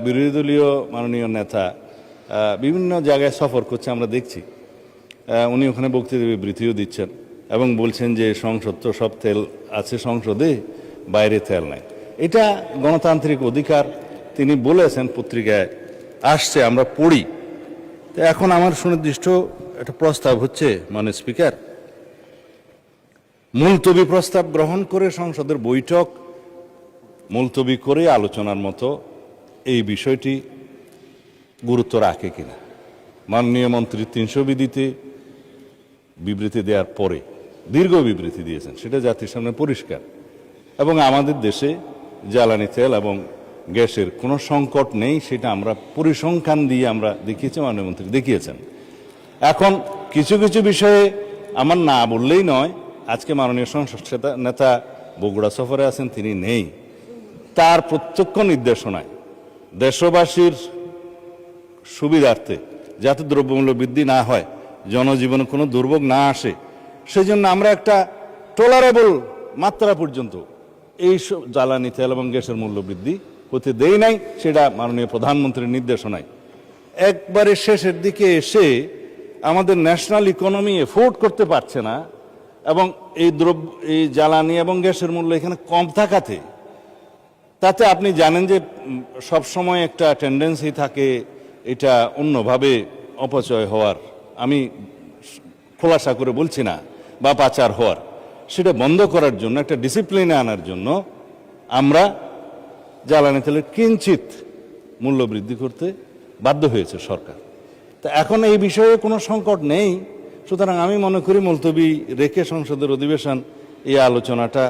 বিরোধী দলীয় মাননীয় নেতা বিভিন্ন জায়গায় সফর করছে, আমরা দেখছি। উনি ওখানে বক্তৃতা বিবৃতিও দিচ্ছেন এবং বলছেন যে সংসদ তো সব তেল আছে সংসদে, বাইরে তেল নাই। এটা গণতান্ত্রিক অধিকার, তিনি বলেছেন, পত্রিকায় আসছে, আমরা পড়ি। তো এখন আমার সুনির্দিষ্ট একটা প্রস্তাব হচ্ছে, মাননীয় স্পিকার, মুলতবি প্রস্তাব গ্রহণ করে সংসদের বৈঠক মুলতবি করে আলোচনার মতো এই বিষয়টি গুরুত্ব রাখে কিনা। মাননীয় মন্ত্রী 300 বিবৃতি দেওয়ার পরে দীর্ঘ বিবৃতি দিয়েছেন, সেটা জাতির সামনে পরিষ্কার। এবং আমাদের দেশে জ্বালানি তেল এবং গ্যাসের কোনো সংকট নেই, সেটা আমরা পরিসংখ্যান দিয়ে আমরা দেখিয়েছি, মাননীয় মন্ত্রী দেখিয়েছেন। এখন কিছু কিছু বিষয়ে আমার না বললেই নয়। আজকে মাননীয় সংসদ নেতা বগুড়া সফরে আছেন, তিনি নেই। তার প্রত্যক্ষ নির্দেশনায় দেশবাসীর সুবিধার্থে যাতে দ্রব্যমূল্য বৃদ্ধি না হয়, জনজীবনে কোনো দুর্ভোগ না আসে, সেজন্য আমরা একটা টলারেবল মাত্রা পর্যন্ত এই জ্বালানি তেল এবং গ্যাসের মূল্য বৃদ্ধি হতে দেই নাই, সেটা মাননীয় প্রধানমন্ত্রীর নির্দেশনায়। একবারে শেষের দিকে এসে আমাদের ন্যাশনাল ইকোনমি এফোর্ড করতে পারছে না এবং এই জ্বালানি এবং গ্যাসের মূল্য এখানে কম থাকাতে, তাতে আপনি জানেন যে সব সময় একটা টেন্ডেন্সি থাকে এটা অন্যভাবে অপচয় হওয়ার, আমি খোলাসা করে বলছি না, বা পাচার হওয়ার, সেটা বন্ধ করার জন্য, একটা ডিসিপ্লিনে আনার জন্য আমরা জ্বালানি তেলের কিঞ্চিত মূল্য বৃদ্ধি করতে বাধ্য হয়েছে সরকার। তা এখন এই বিষয়ে কোনো সংকট নেই, সুতরাং আমি মনে করি মুলতবি রেখে সংসদের অধিবেশন এই আলোচনাটা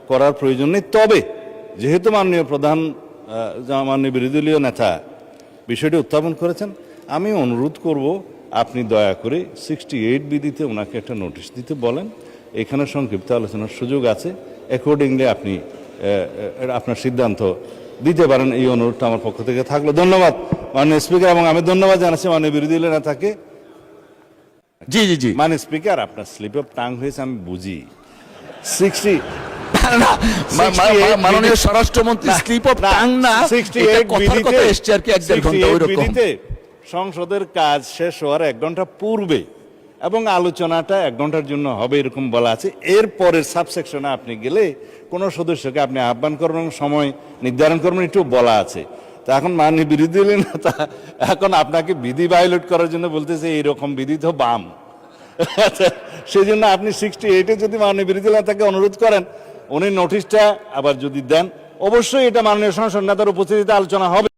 করার প্রয়োজন নেই। তবে যেহেতু মাননীয় মাননীয় বিরোধী দলীয় নেতা বিষয়টি উত্থাপন করেছেন, আমি অনুরোধ করব আপনি দয়া করে 68 বিধিতে ওনাকে একটা নোটিশ দিতে বলেন। এখানে সংক্ষিপ্ত আলোচনার সুযোগ আছে, অ্যাকর্ডিংলি আপনি আপনার সিদ্ধান্ত দিতে পারেন। এই অনুরোধটা আমার পক্ষ থেকে থাকলো। ধন্যবাদ মাননীয় স্পিকার, এবং আমি ধন্যবাদ জানাচ্ছি মাননীয় বিরোধী দলীয় নেতাকে। জি জি জি মাননীয় স্পিকার, আপনার স্লিপ অফ টাং হয়েছে, আমি বুঝি। 60 মাননীয় স্বরাষ্ট্রমন্ত্রী স্লিপ অফ টাং না, 68 কথা এসছে আর কি, 1.5 ঘন্টা ওইরকম। সংসদের কাজ শেষ হওয়ার 1 ঘন্টা পূর্বে এবং আলোচনাটা 1 ঘন্টার জন্য হবে এরকম বলা আছে। এরপরের সাবসেকশনে আপনি গেলে কোনো সদস্যকে আপনি আহ্বান করবেন, সময় নির্ধারণ করবেন, একটু বলা আছে। তা এখন মাননীয় বিরোধী দলীয় নেতা এখন আপনাকে বিধি ভায়োলেট করার জন্য বলতেছে এইরকম বিধি তো বাম। সেই জন্য আপনি 68-এ যদি মাননীয় বিরোধী দলীয় নেতাকে অনুরোধ করেন, উনি নোটিশটা আবার যদি দেন, অবশ্যই এটা মাননীয় সংসদ নেতার উপস্থিতিতে আলোচনা হবে।